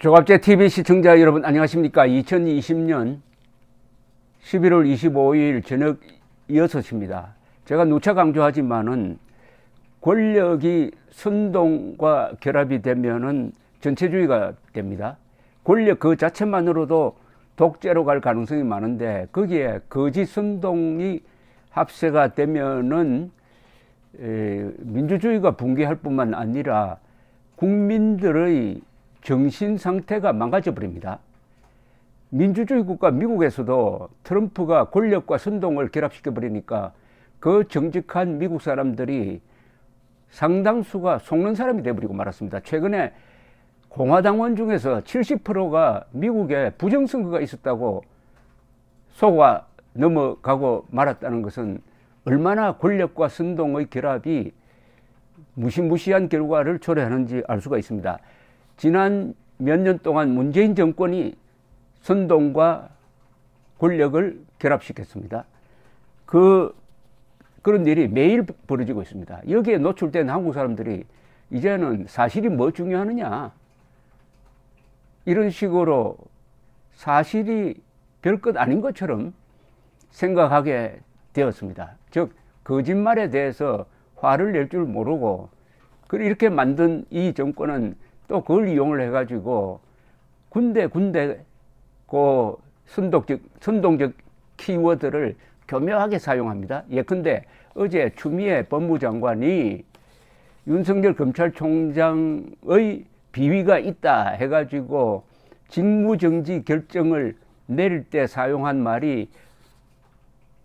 조갑제 TV 시청자 여러분 안녕하십니까. 2020년 11월 25일 저녁 6시입니다. 제가 누차 강조하지만은 권력이 선동과 결합이 되면은 전체주의가 됩니다. 권력 그 자체만으로도 독재로 갈 가능성이 많은데 거기에 거짓 선동이 합세가 되면은 민주주의가 붕괴할 뿐만 아니라 국민들의 정신 상태가 망가져 버립니다. 민주주의 국가 미국에서도 트럼프가 권력과 선동을 결합시켜 버리니까 그 정직한 미국 사람들이 상당수가 속는 사람이 되어버리고 말았습니다. 최근에 공화당원 중에서 70%가 미국에 부정선거가 있었다고 속아 넘어가고 말았다는 것은 얼마나 권력과 선동의 결합이 무시무시한 결과를 초래하는지 알 수가 있습니다. 지난 몇 년 동안 문재인 정권이 선동과 권력을 결합시켰습니다. 그런 일이 매일 벌어지고 있습니다. 여기에 노출된 한국 사람들이 이제는 사실이 뭐 중요하느냐, 이런 식으로 사실이 별것 아닌 것처럼 생각하게 되었습니다. 즉 거짓말에 대해서 화를 낼 줄 모르고 이렇게 만든 이 정권은 또 그걸 이용을 해가지고 군데 그 선동적 키워드를 교묘하게 사용합니다. 예컨대 어제 추미애 법무장관이 윤석열 검찰총장의 비위가 있다 해가지고 직무정지 결정을 내릴 때 사용한 말이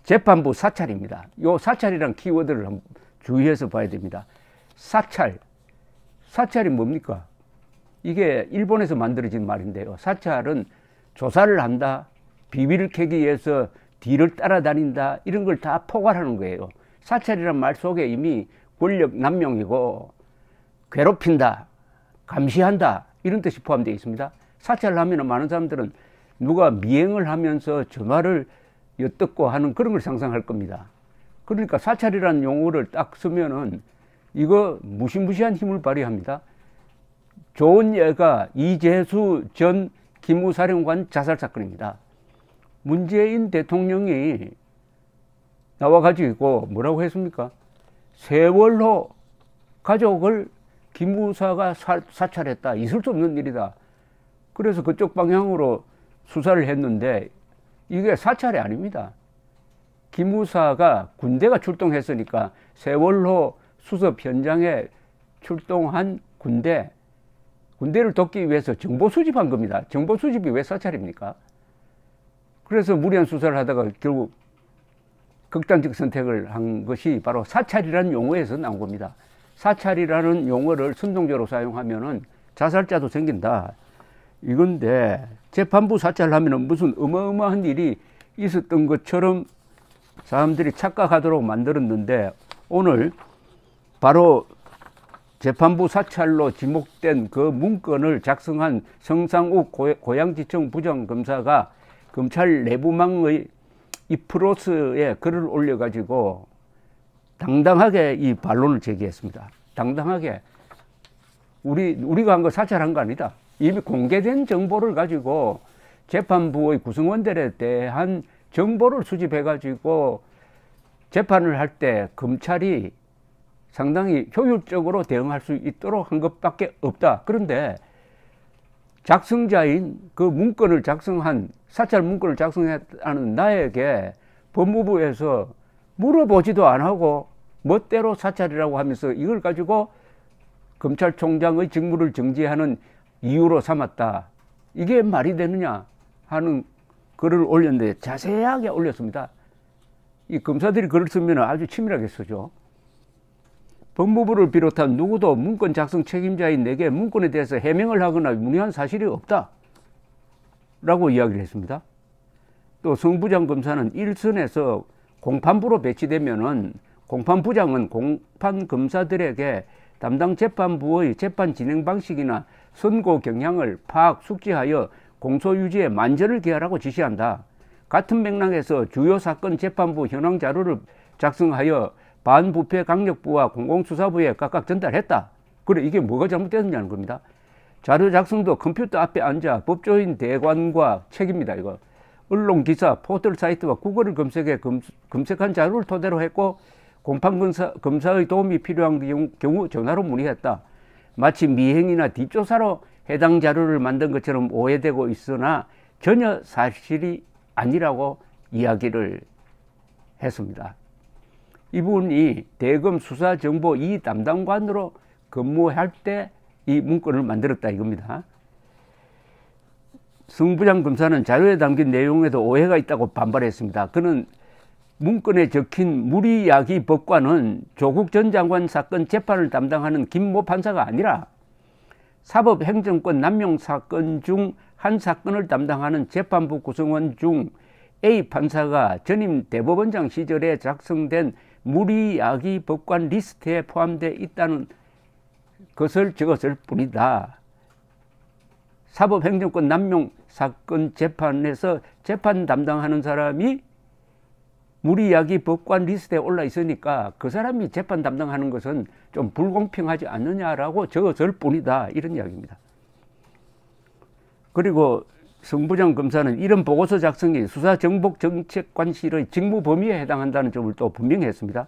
재판부 사찰입니다. 요 사찰이란 키워드를 한번 주의해서 봐야 됩니다. 사찰이 뭡니까? 이게 일본에서 만들어진 말인데요. 사찰은 조사를 한다, 비위를 캐기 위해서 뒤를 따라다닌다, 이런 걸 다 포괄하는 거예요. 사찰이란 말 속에 이미 권력 남용이고 괴롭힌다, 감시한다, 이런 뜻이 포함되어 있습니다. 사찰을 하면 많은 사람들은 누가 미행을 하면서 전화를 엿듣고 하는 그런 걸 상상할 겁니다. 그러니까 사찰이라는 용어를 딱 쓰면은 이거 무시무시한 힘을 발휘합니다. 좋은 예가 이재수 전 기무사령관 자살 사건입니다. 문재인 대통령이 나와가지고 뭐라고 했습니까? 세월호 가족을 기무사가 사찰했다. 있을 수 없는 일이다. 그래서 그쪽 방향으로 수사를 했는데 이게 사찰이 아닙니다. 기무사가 군대가 출동했으니까 세월호 수습 현장에 출동한 군대를 돕기 위해서 정보 수집한 겁니다. 정보 수집이 왜 사찰입니까? 그래서 무리한 수사를 하다가 결국 극단적 선택을 한 것이 바로 사찰이라는 용어에서 나온 겁니다. 사찰이라는 용어를 선동적으로 사용하면은 자살자도 생긴다, 이건데 재판부 사찰을 하면은 무슨 어마어마한 일이 있었던 것처럼 사람들이 착각하도록 만들었는데, 오늘 바로 재판부 사찰로 지목된 그 문건을 작성한 성상욱 고양지청 부장검사가 검찰 내부망의 이프로스에 글을 올려가지고 당당하게 이 반론을 제기했습니다. 당당하게 우리가 한 거 사찰한 거 아니다. 이미 공개된 정보를 가지고 재판부의 구성원들에 대한 정보를 수집해가지고 재판을 할 때 검찰이 상당히 효율적으로 대응할 수 있도록 한 것밖에 없다. 그런데 작성자인 그 문건을 작성한, 사찰 문건을 작성했다는 나에게 법무부에서 물어보지도 안 하고 멋대로 사찰이라고 하면서 이걸 가지고 검찰총장의 직무를 정지하는 이유로 삼았다. 이게 말이 되느냐 하는 글을 올렸는데 자세하게 올렸습니다. 이 검사들이 글을 쓰면 아주 치밀하게 쓰죠. 법무부를 비롯한 누구도 문건 작성 책임자인 내게 문건에 대해서 해명을 하거나 문의한 사실이 없다 라고 이야기를 했습니다. 또 성부장 검사는 일선에서 공판부로 배치되면은 공판부장은 공판 검사들에게 담당 재판부의 재판 진행 방식이나 선고 경향을 파악, 숙지하여 공소 유지에 만전을 기하라고 지시한다. 같은 맥락에서 주요 사건 재판부 현황 자료를 작성하여 반부패 강력부와 공공수사부에 각각 전달했다. 그래, 이게 뭐가 잘못됐느냐는 겁니다. 자료 작성도 컴퓨터 앞에 앉아 법조인 대관과 책입니다. 이거 언론 기사, 포털 사이트와 구글을 검색한 자료를 토대로 했고 공판 검사의 도움이 필요한 경우 전화로 문의했다. 마치 미행이나 뒷조사로 해당 자료를 만든 것처럼 오해되고 있으나 전혀 사실이 아니라고 이야기를 했습니다. 이분이 대검 수사정보 2 담당관으로 근무할 때 이 문건을 만들었다 이겁니다. 승부장 검사는 자료에 담긴 내용에도 오해가 있다고 반발했습니다. 그는 문건에 적힌 무리야기 법관은 조국 전 장관 사건 재판을 담당하는 김모 판사가 아니라 사법행정권 남용 사건 중 한 사건을 담당하는 재판부 구성원 중 A 판사가 전임 대법원장 시절에 작성된 무리야기 법관 리스트에 포함되어 있다는 것을 적었을 뿐이다. 사법행정권 남용 사건 재판에서 재판 담당하는 사람이 무리야기 법관 리스트에 올라 있으니까 그 사람이 재판 담당하는 것은 좀 불공평하지 않느냐라고 적었을 뿐이다. 이런 이야기입니다. 그리고 승부장 검사는 이런 보고서 작성이 수사정보정책관실의 직무 범위에 해당한다는 점을 또 분명히 했습니다.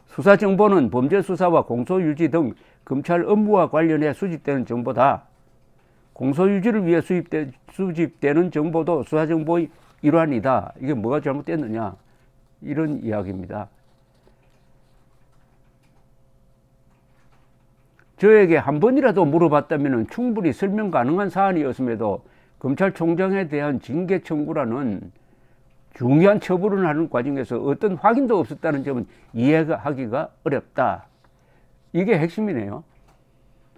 수사정보는 범죄수사와 공소유지 등 검찰 업무와 관련해 수집되는 정보다. 공소유지를 위해 수집되는 정보도 수사정보의 일환이다. 이게 뭐가 잘못됐느냐 이런 이야기입니다. 저에게 한 번이라도 물어봤다면 충분히 설명 가능한 사안이었음에도 검찰총장에 대한 징계 청구라는 중요한 처분을 하는 과정에서 어떤 확인도 없었다는 점은 이해하기가 어렵다. 이게 핵심이네요.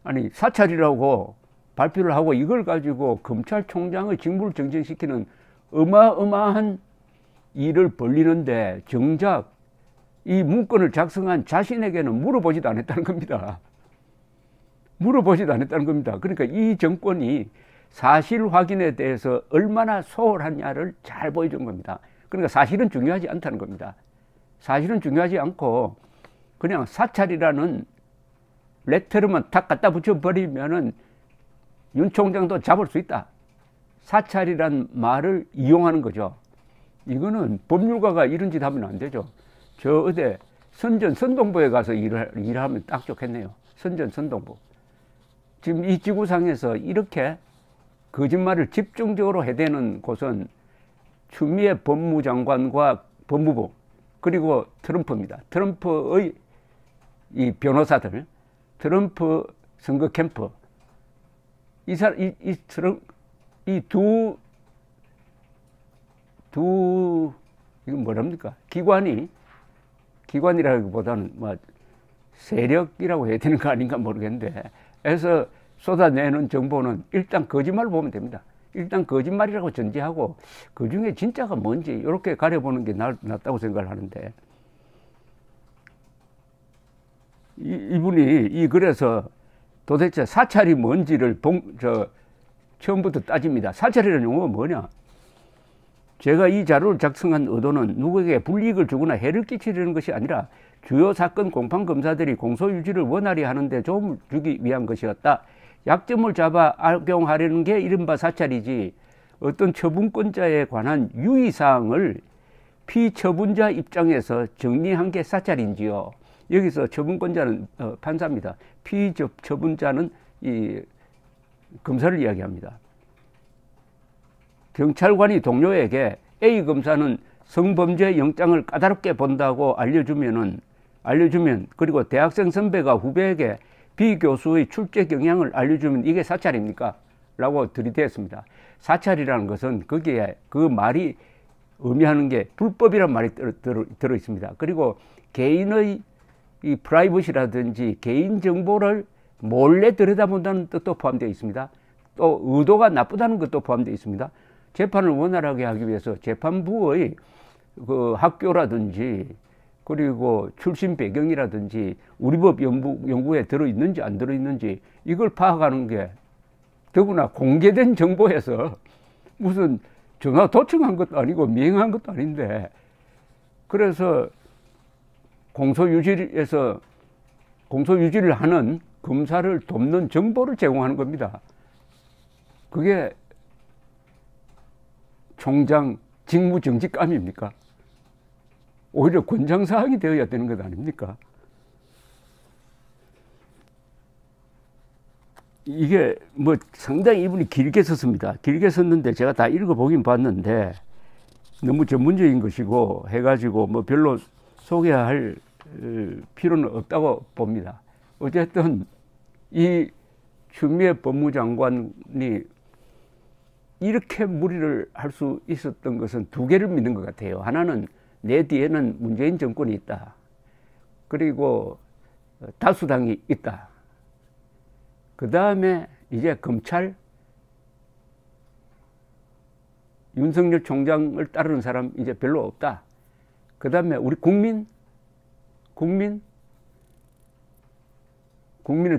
아니 사찰이라고 발표를 하고 이걸 가지고 검찰총장의 직무를 정지시키는 어마어마한 일을 벌리는데 정작 이 문건을 작성한 자신에게는 물어보지도 않았다는 겁니다. 물어보지도 않았다는 겁니다. 그러니까 이 정권이 사실 확인에 대해서 얼마나 소홀하냐를 잘 보여준 겁니다. 그러니까 사실은 중요하지 않다는 겁니다. 사실은 중요하지 않고 그냥 사찰이라는 레터르만 탁 갖다 붙여버리면은 윤 총장도 잡을 수 있다. 사찰이란 말을 이용하는 거죠. 이거는 법률가가 이런 짓 하면 안 되죠. 저 어디 선동부에 가서 일하면 딱 좋겠네요. 선동부. 지금 이 지구상에서 이렇게 거짓말을 집중적으로 해대는 곳은 추미애 법무장관과 법무부 그리고 트럼프입니다. 트럼프의 이 변호사들, 트럼프 선거 캠프 이건 뭐랍니까? 기관이라기보다는 뭐 세력이라고 해야 되는 거 아닌가 모르겠는데, 해서 쏟아내는 정보는 일단 거짓말을 보면 됩니다. 일단 거짓말이라고 전제하고 그 중에 진짜가 뭔지 이렇게 가려보는 게 낫다고 생각을 하는데, 이분이 이 글에서 도대체 사찰이 뭔지를 처음부터 따집니다. 사찰이라는 용어가 뭐냐? 제가 이 자료를 작성한 의도는 누구에게 불이익을 주거나 해를 끼치려는 것이 아니라 주요 사건 공판 검사들이 공소유지를 원활히 하는데 도움을 주기 위한 것이었다. 약점을 잡아 악용하려는 게 이른바 사찰이지, 어떤 처분권자에 관한 유의사항을 피처분자 입장에서 정리한 게 사찰인지요. 여기서 처분권자는 판사입니다. 피처분자는 이 검사를 이야기합니다. 경찰관이 동료에게 A 검사는 성범죄 영장을 까다롭게 본다고 알려주면, 그리고 대학생 선배가 후배에게 B 교수의 출제 경향을 알려주면 이게 사찰입니까? 라고 들이댔습니다. 사찰이라는 것은 거기에 그 말이 의미하는 게 불법이란 말이 들어 있습니다. 그리고 개인의 이 프라이버시라든지 개인정보를 몰래 들여다본다는 뜻도 포함되어 있습니다. 또 의도가 나쁘다는 것도 포함되어 있습니다. 재판을 원활하게 하기 위해서 재판부의 그 학교라든지 그리고 출신 배경이라든지 우리 법 연구에 들어있는지 안 들어있는지 이걸 파악하는 게, 더구나 공개된 정보에서 무슨 전화 도청한 것도 아니고 미행한 것도 아닌데, 그래서 공소유지를 하는 검사를 돕는 정보를 제공하는 겁니다. 그게 총장 직무정지감입니까? 오히려 권장사항이 되어야 되는 것 아닙니까? 이게 뭐 상당히 이분이 길게 썼습니다. 길게 썼는데 제가 다 읽어보긴 봤는데 너무 전문적인 것이고 해가지고 뭐 별로 소개할 필요는 없다고 봅니다. 어쨌든 이 추미애 법무장관이 이렇게 무리를 할 수 있었던 것은 두 개를 믿는 것 같아요. 하나는 내 뒤에는 문재인 정권이 있다. 그리고 다수당이 있다. 그 다음에 이제 검찰, 윤석열 총장을 따르는 사람 이제 별로 없다. 그 다음에 우리 국민을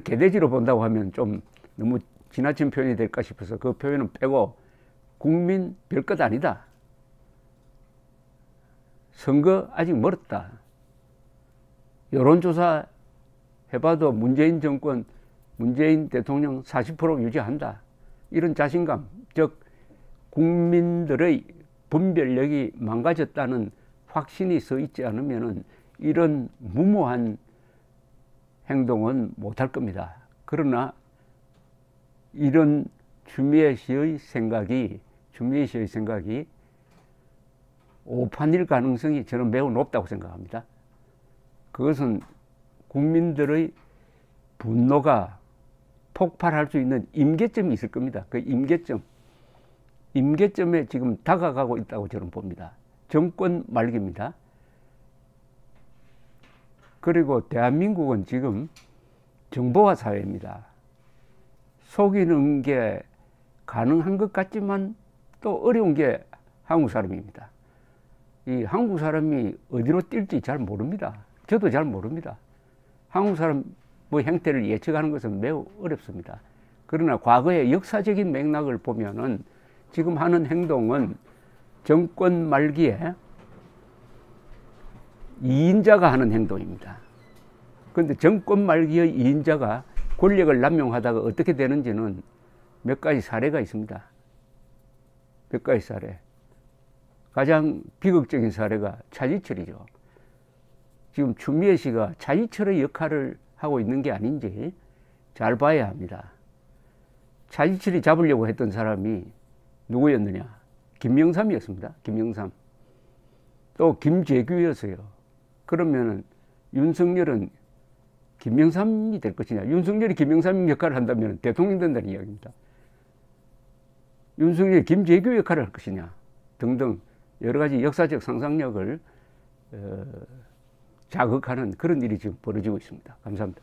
개돼지로 본다고 하면 좀 너무 지나친 표현이 될까 싶어서 그 표현은 빼고 국민 별것 아니다. 선거 아직 멀었다. 여론조사 해봐도 문재인 정권, 문재인 대통령 40% 유지한다. 이런 자신감, 즉 국민들의 분별력이 망가졌다는 확신이 서 있지 않으면 이런 무모한 행동은 못할 겁니다. 그러나 이런 추미애 씨의 생각이 오판일 가능성이 저는 매우 높다고 생각합니다. 그것은 국민들의 분노가 폭발할 수 있는 임계점이 있을 겁니다. 그 임계점에 지금 다가가고 있다고 저는 봅니다. 정권 말기입니다. 그리고 대한민국은 지금 정보화 사회입니다. 속이는 게 가능한 것 같지만 또 어려운 게 한국 사람입니다. 이 한국 사람이 어디로 뛸지 잘 모릅니다. 저도 잘 모릅니다. 한국 사람 뭐 행태를 예측하는 것은 매우 어렵습니다. 그러나 과거의 역사적인 맥락을 보면은 지금 하는 행동은 정권 말기에 2인자가 하는 행동입니다. 그런데 정권 말기의 2인자가 권력을 남용하다가 어떻게 되는지는 몇 가지 사례가 있습니다. 몇 가지 사례. 가장 비극적인 사례가 차지철이죠. 지금 추미애 씨가 차지철의 역할을 하고 있는 게 아닌지 잘 봐야 합니다. 차지철이 잡으려고 했던 사람이 누구였느냐? 김영삼이었습니다. 김영삼. 또 김재규였어요. 그러면은 윤석열은 김영삼이 될 것이냐? 윤석열이 김영삼 역할을 한다면 대통령 된다는 이야기입니다. 윤석열이 김재규 역할을 할 것이냐? 등등 여러 가지 역사적 상상력을 자극하는 그런 일이 지금 벌어지고 있습니다. 감사합니다.